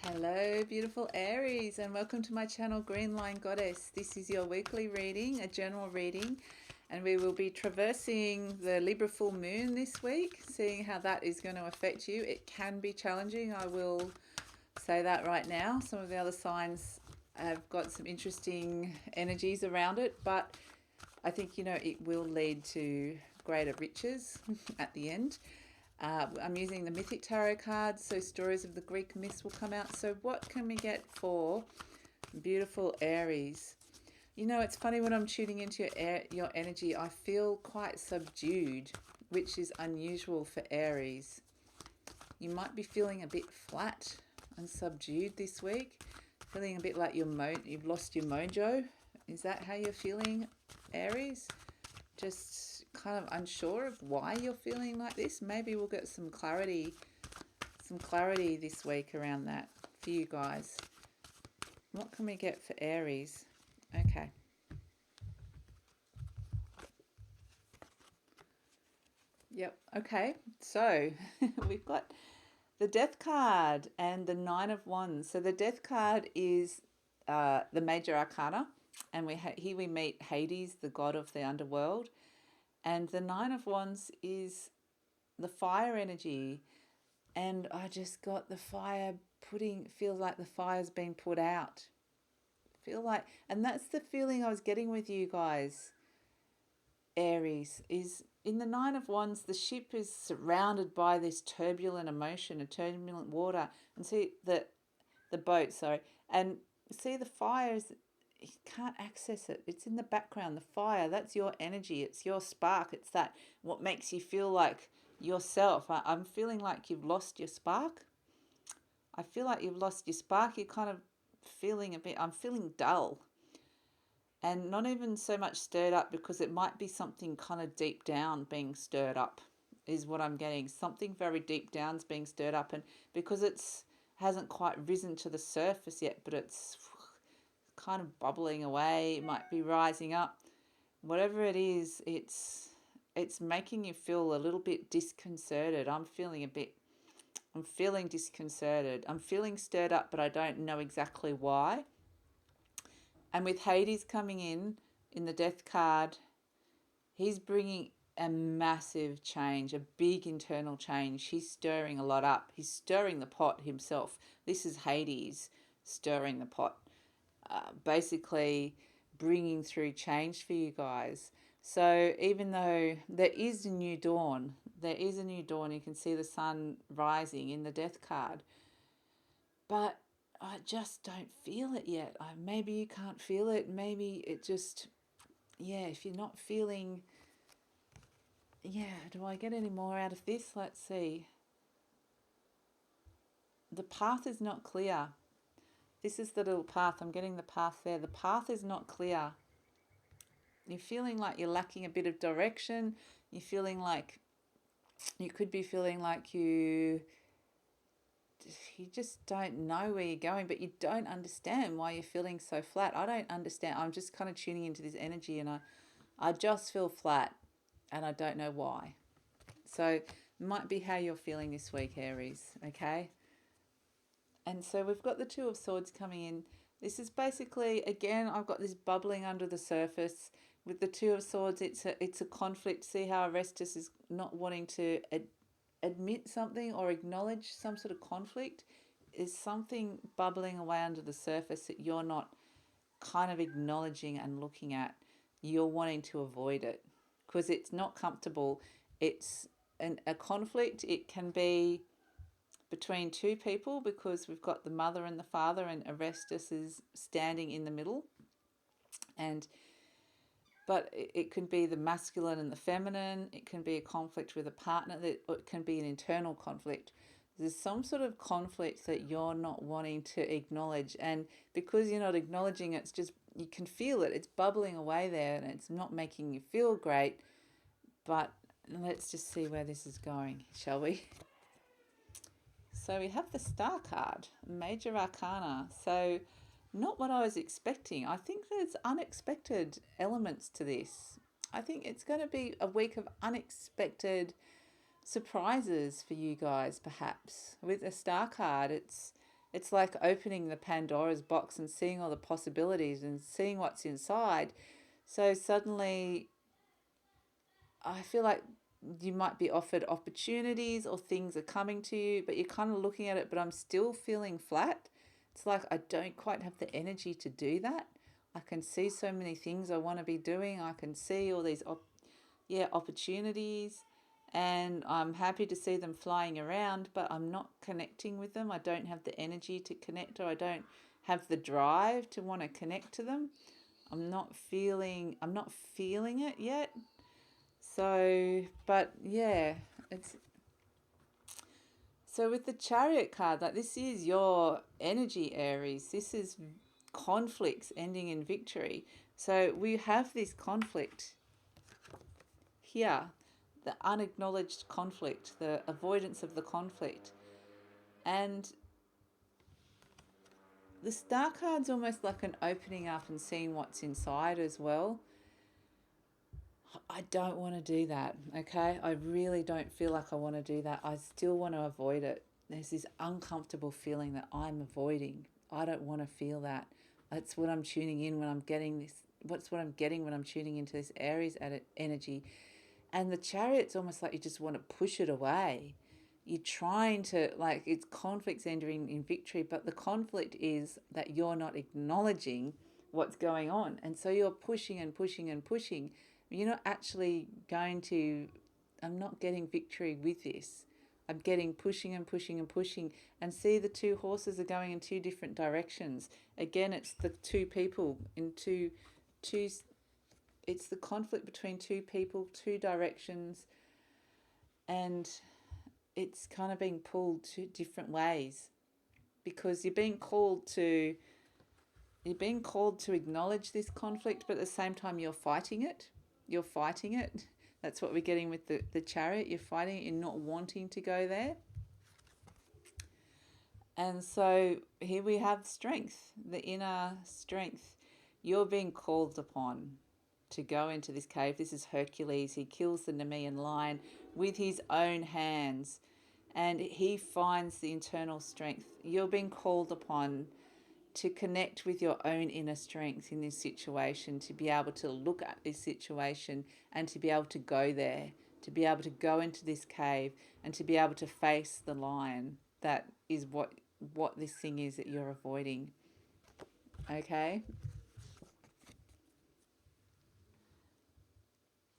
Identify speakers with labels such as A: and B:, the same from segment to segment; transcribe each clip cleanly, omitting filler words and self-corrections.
A: Hello, beautiful Aries, and welcome to my channel, Green Line Goddess. This is your weekly reading, a general reading, and we will be traversing the Libra full moon this week, seeing how that is going to affect you. It can be challenging, I will say that right now. Some of the other signs have got some interesting energies around it, but I think, it will lead to greater riches at the end. I'm using the Mythic Tarot cards, so stories of the Greek myths will come out. So what can we get for beautiful Aries? It's funny when I'm tuning into your energy, I feel quite subdued, which is unusual for Aries. You might be feeling a bit flat and subdued this week, feeling a bit like you've lost your mojo. Is that how you're feeling, Aries? Just kind of unsure of why you're feeling like this. Maybe we'll get some clarity this week around that for you guys. What can we get for Aries? Okay. Yep. Okay. So we've got the Death card and the Nine of Wands. So the Death card is the major arcana, and here we meet Hades, the god of the underworld, and the Nine of Wands is the fire energy. And I just got the fire feels like the fire's been put out. And that's the feeling I was getting with you guys, Aries, is in the Nine of Wands, the ship is surrounded by this turbulent emotion, a turbulent water, and see the boat, sorry, and see the fire is, you can't access it. It's in the background. The fire, that's your energy. It's your spark. It's that what makes you feel like yourself. I'm feeling like you've lost your spark. I feel like you've lost your spark. You're kind of feeling I'm feeling dull. And not even so much stirred up, because it might be something kind of deep down being stirred up, is what I'm getting. Something very deep down is being stirred up. And because it's hasn't quite risen to the surface yet, but it's kind of bubbling away, it might be rising up. Whatever it is, it's making you feel a little bit disconcerted. I'm feeling disconcerted. I'm feeling stirred up, but I don't know exactly why. And with Hades coming in the Death card, he's bringing a massive change, a big internal change. He's stirring a lot up. He's stirring the pot himself. This is Hades stirring the pot, basically bringing through change for you guys. So even though there is a new dawn, you can see the sun rising in the Death card, but I just don't feel it yet. Maybe you can't feel it. Maybe it just, if you're not feeling, do I get any more out of this? Let's see. The path is not clear. This is the little path. I'm getting the path there. The path is not clear. You're feeling like you're lacking a bit of direction. You're feeling like you could be feeling like you just don't know where you're going, but you don't understand why you're feeling so flat. I don't understand. I'm just kind of tuning into this energy, and I just feel flat, and I don't know why. So it might be how you're feeling this week, Aries, okay? And so we've got the Two of Swords coming in. This is basically, again, I've got this bubbling under the surface. With the Two of Swords, it's a conflict. See how Arestus is not wanting to admit something or acknowledge some sort of conflict. Is something bubbling away under the surface that you're not kind of acknowledging and looking at. You're wanting to avoid it because it's not comfortable. It's a conflict. It can be between two people, because we've got the mother and the father, and Arestus is standing in the middle. But it can be the masculine and the feminine. It can be a conflict with a partner. Or it can be an internal conflict. There's some sort of conflict that you're not wanting to acknowledge, and because you're not acknowledging it, it's just, you can feel it. It's bubbling away there, and it's not making you feel great. But let's just see where this is going, shall we? So we have the Star card, Major Arcana. So not what I was expecting. I think there's unexpected elements to this. I think it's going to be a week of unexpected surprises for you guys, perhaps. With a Star card, it's It's like opening the Pandora's box and seeing all the possibilities and seeing what's inside. So suddenly I feel like you might be offered opportunities or things are coming to you, but you're kind of looking at it, but I'm still feeling flat. It's like I don't quite have the energy to do that. I can see so many things I want to be doing. I can see all these opportunities, and I'm happy to see them flying around, but I'm not connecting with them. I don't have the energy to connect, or I don't have the drive to want to connect to them. I'm not feeling it yet. So, but yeah, it's so with the Chariot card, like this is your energy, Aries. This is conflicts ending in victory. So we have this conflict here, the unacknowledged conflict, the avoidance of the conflict. And the Star card's almost like an opening up and seeing what's inside as well. I don't want to do that, okay? I really don't feel like I want to do that. I still want to avoid it. There's this uncomfortable feeling that I'm avoiding. I don't want to feel that. That's what I'm tuning in when I'm getting this. What's what I'm getting when I'm tuning into this Aries energy. And the Chariot's almost like you just want to push it away. You're trying to, like, it's conflicts ending in victory, but the conflict is that you're not acknowledging what's going on. And so you're pushing and pushing and pushing. You're not actually going to, I'm not getting victory with this. I'm getting pushing and pushing and pushing. And see, the two horses are going in two different directions. Again, it's the two people in two it's the conflict between two people, two directions, and it's kind of being pulled two different ways because you're being called to acknowledge this conflict, but at the same time you're fighting it. You're fighting it. That's what we're getting with the Chariot. You're fighting it. You're not wanting to go there. And so here we have strength, the inner strength. You're being called upon to go into this cave. This is Hercules. He kills the Nemean lion with his own hands, and he finds the internal strength. You're being called upon to connect with your own inner strength in this situation, to be able to look at this situation and to be able to go there, to be able to go into this cave and to be able to face the lion. That is what this thing is that you're avoiding. Okay?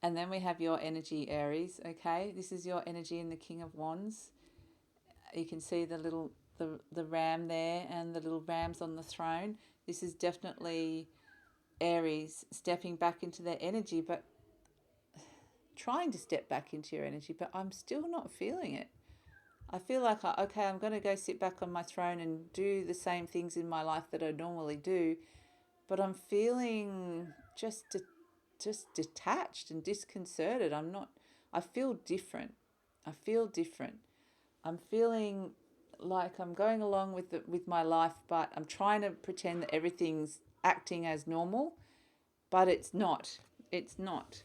A: And then we have your energy, Aries. Okay? This is your energy in the King of Wands. You can see the ram there and the little rams on the throne. This is definitely Aries stepping back into their energy, but trying to step back into your energy, but I'm still not feeling it. I feel like, okay, I'm going to go sit back on my throne and do the same things in my life that I normally do, but I'm feeling just detached and disconcerted. I feel different. I feel different. I'm feeling like I'm going along with my life, but I'm trying to pretend that everything's acting as normal, but it's not. It's not.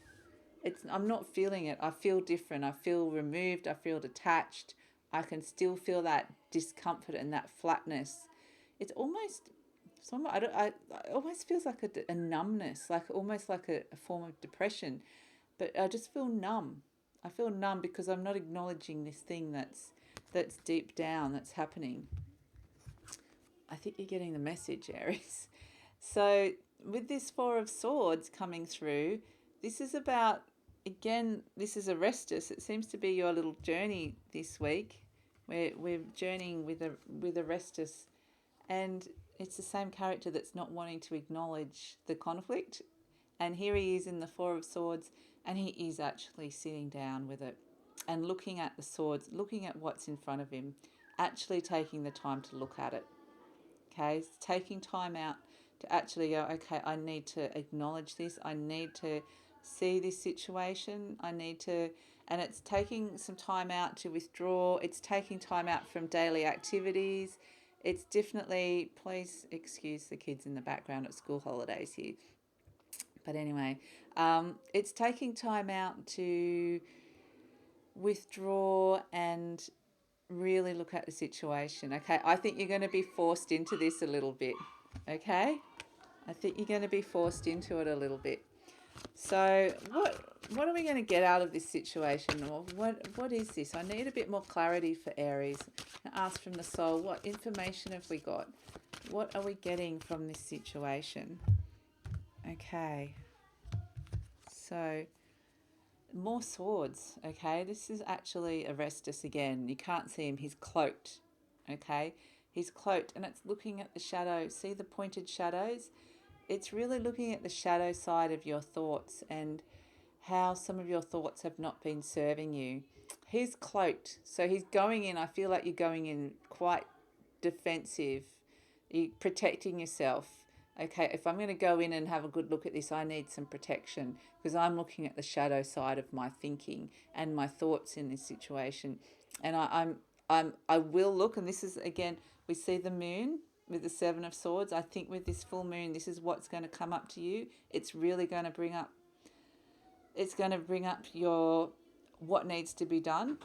A: I'm not feeling it. I feel different. I feel removed. I feel detached. I can still feel that discomfort and that flatness. It's almost some. I don't. It almost feels like a numbness, like almost like a form of depression. But I just feel numb. I feel numb because I'm not acknowledging this thing that's deep down that's happening. I think you're getting the message, Aries. So with this Four of Swords coming through, this is about, again, this is Arestus. It seems to be your little journey this week. We're journeying with Arestus, and it's the same character that's not wanting to acknowledge the conflict. And here he is in the Four of Swords, and he is actually sitting down with it and looking at the swords, looking at what's in front of him, actually taking the time to look at it. Okay, it's taking time out to actually go, okay, I need to acknowledge this. I need to see this situation. And it's taking some time out to withdraw. It's taking time out from daily activities. It's definitely, please excuse the kids in the background at school holidays here. But anyway, it's taking time out to withdraw and really look at the situation. Okay, I think you're going to be forced into this a little bit. Okay, I think you're going to be forced into it a little bit. So what are we going to get out of this situation, or what is this? I need a bit more clarity for Aries. Ask from the soul, what information have we got? What are we getting from this situation? Okay, so more swords. Okay, this is actually Arestus again. You can't see him, he's cloaked. Okay, he's cloaked, and it's looking at the shadow. See the pointed shadows? It's really looking at the shadow side of your thoughts and how some of your thoughts have not been serving you. He's cloaked, so he's going in. I feel like you're going in quite defensive, you're protecting yourself. Okay, if I'm going to go in and have a good look at this, I need some protection because I'm looking at the shadow side of my thinking and my thoughts in this situation. And I will look, and this is again, we see the moon with the Seven of Swords. I think with this full moon, this is what's going to come up to you. It's really going to bring up, your what needs to be done.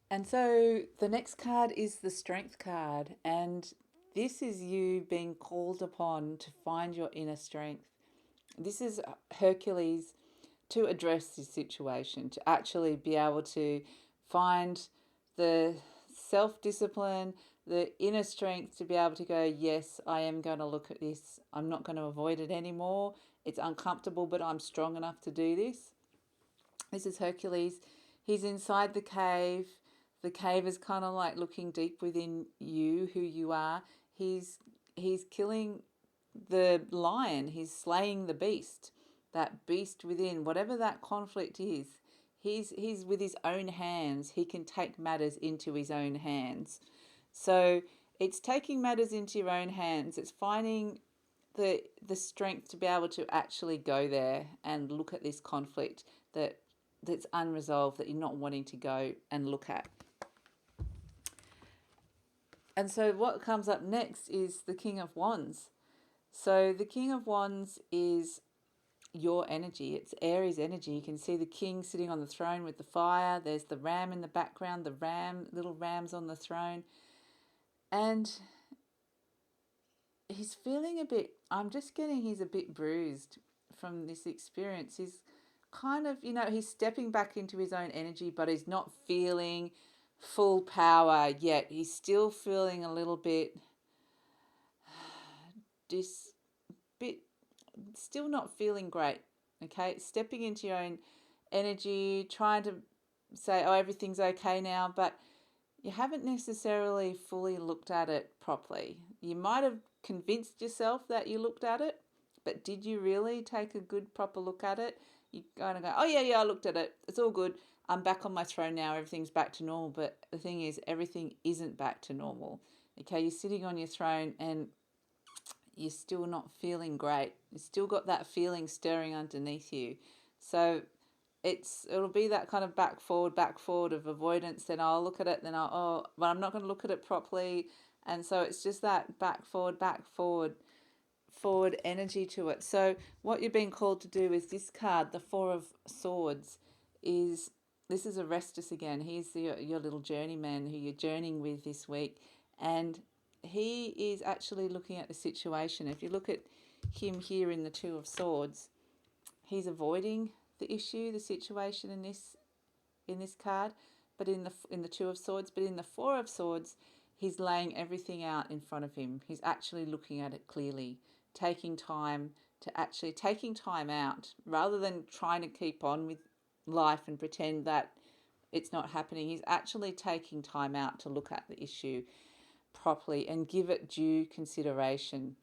A: And so the next card is the Strength card, and this is you being called upon to find your inner strength. This is Hercules to address this situation, to actually be able to find the self discipline, the inner strength to be able to go, yes, I am going to look at this. I'm not going to avoid it anymore. It's uncomfortable, but I'm strong enough to do this. This is Hercules. He's inside the cave. The cave is kind of like looking deep within you, who you are. He's killing the lion. He's slaying the beast. That beast within, whatever that conflict is. He's with his own hands. He can take matters into his own hands. So it's taking matters into your own hands. It's finding the strength to be able to actually go there and look at this conflict that's unresolved, that you're not wanting to go and look at. And so what comes up next is the King of Wands. So the King of Wands is your energy. It's Aries energy. You can see the king sitting on the throne with the fire. There's the ram in the background, little rams on the throne. And he's feeling a bit, I'm just getting he's a bit bruised from this experience. He's kind of, he's stepping back into his own energy, but he's not feeling full power yet. He's still feeling a little bit, still not feeling great. Okay, stepping into your own energy, trying to say, oh, everything's okay now, but you haven't necessarily fully looked at it properly. You might have convinced yourself that you looked at it, but did you really take a good, proper look at it? You kind of go, oh, yeah, I looked at it. It's all good. I'm back on my throne now. Everything's back to normal. But the thing is, everything isn't back to normal. Okay, you're sitting on your throne and you're still not feeling great. You've still got that feeling stirring underneath you. So it'll be that kind of back forward of avoidance. Then I'll look at it, then but I'm not going to look at it properly. And so it's just that back forward energy to it. So what you're being called to do is this card, the Four of Swords, this is Arestus again. He's your little journeyman who you're journeying with this week. And he is actually looking at the situation. If you look at him here in the Two of Swords, he's avoiding the issue, the situation in this card, but in the Two of Swords. But in the Four of Swords, he's laying everything out in front of him. He's actually looking at it clearly, taking time out rather than trying to keep on with life and pretend that it's not happening. He's actually taking time out to look at the issue properly and give it due consideration.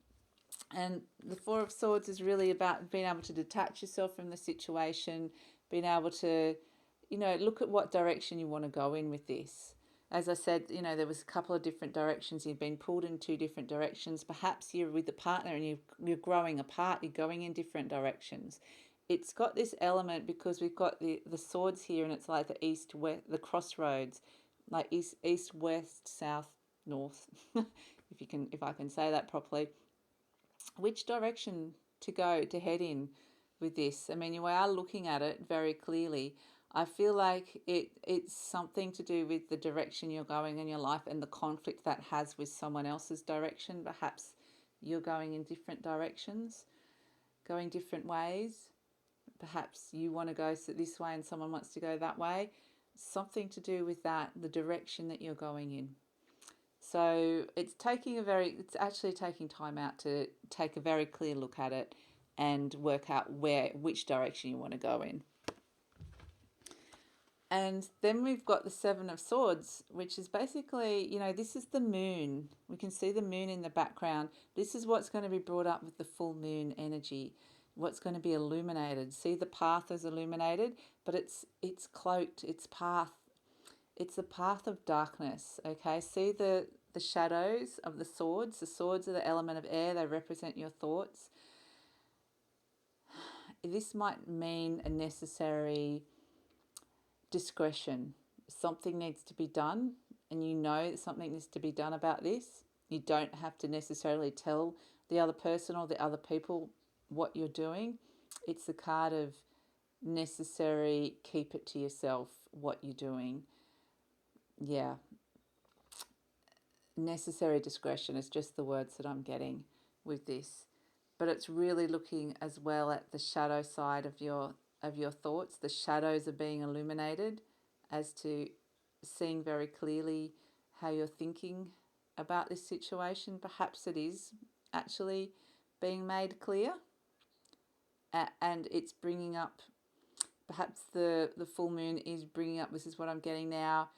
A: And the Four of Swords is really about being able to detach yourself from the situation, being able to, look at what direction you want to go in with this. As I said, there was a couple of different directions. You've been pulled in two different directions. Perhaps you're with a partner and you're growing apart. You're going in different directions. It's got this element because we've got the swords here, and it's like the east, west, the crossroads, like east, west, south, north, if I can say that properly. Which direction to head in with this? I mean, you are looking at it very clearly. I feel like it's something to do with the direction you're going in your life and the conflict that has with someone else's direction. Perhaps you're going in different directions, going different ways. Perhaps you want to go this way and someone wants to go that way. Something to do with that, the direction that you're going in. So it's actually taking time out to take a very clear look at it and work out which direction you want to go in. And then we've got the Seven of Swords, which is basically, this is the moon. We can see the moon in the background. This is what's going to be brought up with the full moon energy, what's going to be illuminated. See, the path is illuminated, but it's cloaked, it's path. It's a path of darkness, okay? See the shadows of the swords. The swords are the element of air. They represent your thoughts. This might mean a necessary discretion. Something needs to be done, and you know that something needs to be done about this. You don't have to necessarily tell the other person or the other people what you're doing. It's the card of necessary, keep it to yourself, what you're doing. Yeah. Necessary discretion is just the words that I'm getting with this. But it's really looking as well at the shadow side of your thoughts. The shadows are being illuminated as to seeing very clearly how you're thinking about this situation. Perhaps it is actually being made clear, and it's bringing up, perhaps the full moon is bringing up, this is what I'm getting now,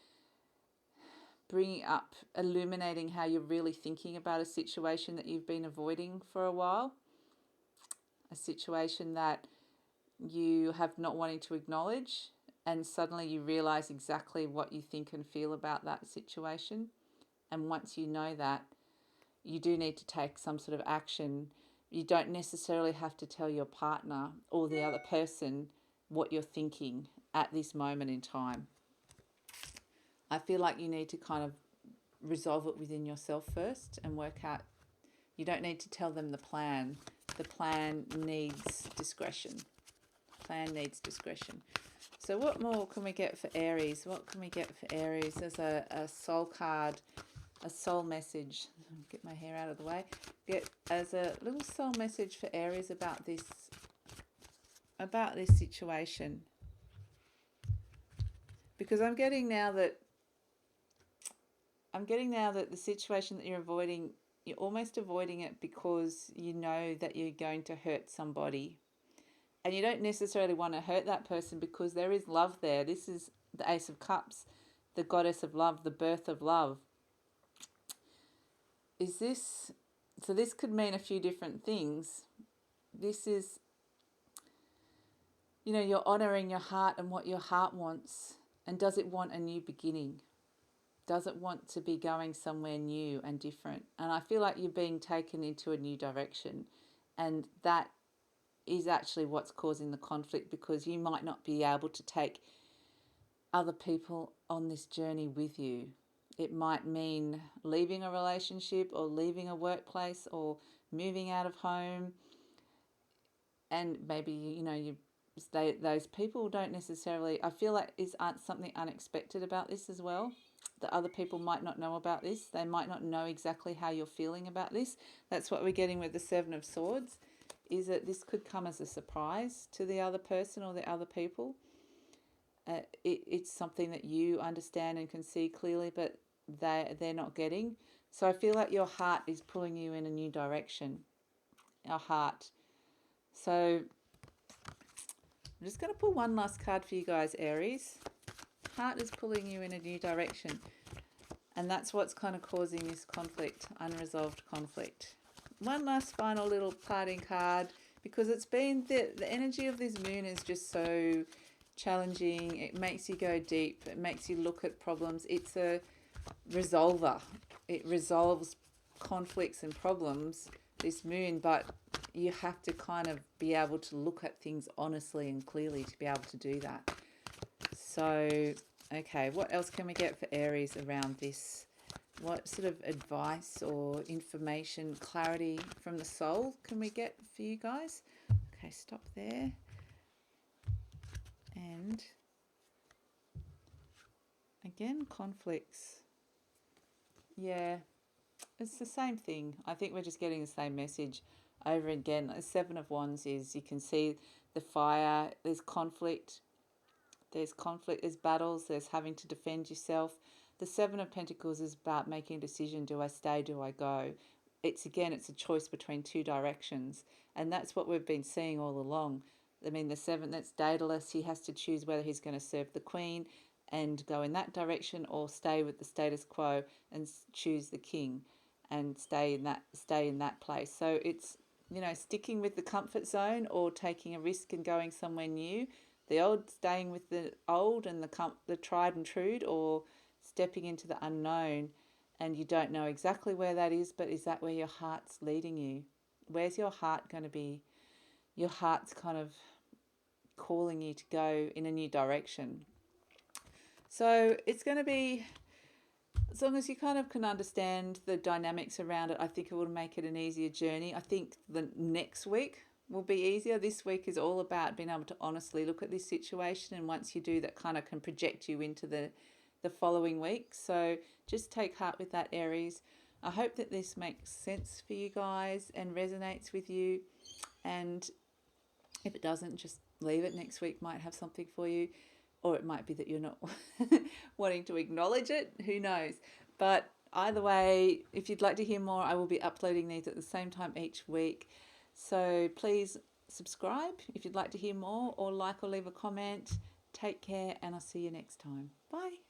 A: bringing up, illuminating how you're really thinking about a situation that you've been avoiding for a while, a situation that you have not wanting to acknowledge, and suddenly you realize exactly what you think and feel about that situation. And once you know that, you do need to take some sort of action. You don't necessarily have to tell your partner or the other person what you're thinking at this moment in time. I feel like you need to kind of resolve it within yourself first and work out. You don't need to tell them the plan. The plan needs discretion. Plan needs discretion. So what more can we get for Aries? What can we get for Aries? There's a soul card, a soul message. Get my hair out of the way. Get as a little soul message for Aries about this situation. Because I'm getting now that the situation that you're avoiding, you're almost avoiding it because you know that you're going to hurt somebody. And you don't necessarily want to hurt that person because there is love there. This is the Ace of Cups, the goddess of love, the birth of love. So this could mean a few different things. This is, you're honouring your heart and what your heart wants. And does it want a new beginning? Does it want to be going somewhere new and different? And I feel like you're being taken into a new direction. And that is actually what's causing the conflict, because you might not be able to take other people on this journey with you. It might mean leaving a relationship or leaving a workplace or moving out of home. And maybe, those people don't necessarily, I feel like is something unexpected about this as well. The other people might not know about this. They might not know exactly how you're feeling about this. That's what we're getting with the Seven of Swords, is that this could come as a surprise to the other person or the other people. It's something that you understand and can see clearly, but they're not getting. So I feel like your heart is pulling you in a new direction. Our heart. So I'm just going to pull one last card for you guys, Aries. Heart is pulling you in a new direction. And that's what's kind of causing this conflict, unresolved conflict. One last final little parting card, because it's been the energy of this moon is just so challenging. It makes you go deep. It makes you look at problems. It's a resolver. It resolves conflicts and problems, this moon, but you have to kind of be able to look at things honestly and clearly to be able to do that. So, okay, what else can we get for Aries around this? What sort of advice or information, clarity from the soul can we get for you guys? Okay, stop there. And Again, conflicts. Yeah, it's the same thing. I think we're just getting the same message over again. The Seven of Wands is, you can see the fire, there's conflict, there's battles, there's having to defend yourself. The Seven of Pentacles is about making a decision. Do I stay? Do I go? It's a choice between two directions. And that's what we've been seeing all along. I mean, the seven, that's Daedalus, he has to choose whether he's going to serve the Queen and go in that direction, or stay with the status quo and choose the King and stay in that place. So it's, sticking with the comfort zone or taking a risk and going somewhere new. The old, staying with the old and the tried and true, or stepping into the unknown, and you don't know exactly where that is, but is that where your heart's leading you? Where's your heart going to be? Your heart's kind of calling you to go in a new direction. So it's going to be, as long as you kind of can understand the dynamics around it, I think it will make it an easier journey. I think the next week will be easier. This week is all about being able to honestly look at this situation, and once you do, that kind of can project you into the following week. So just take heart with that, Aries. I hope that this makes sense for you guys and resonates with you. And if it doesn't, just leave it. Next week might have something for you, or it might be that you're not wanting to acknowledge it. Who knows? But either way, if you'd like to hear more, I will be uploading these at the same time each week. So please subscribe if you'd like to hear more, or like or leave a comment. Take care, and I'll see you next time. Bye.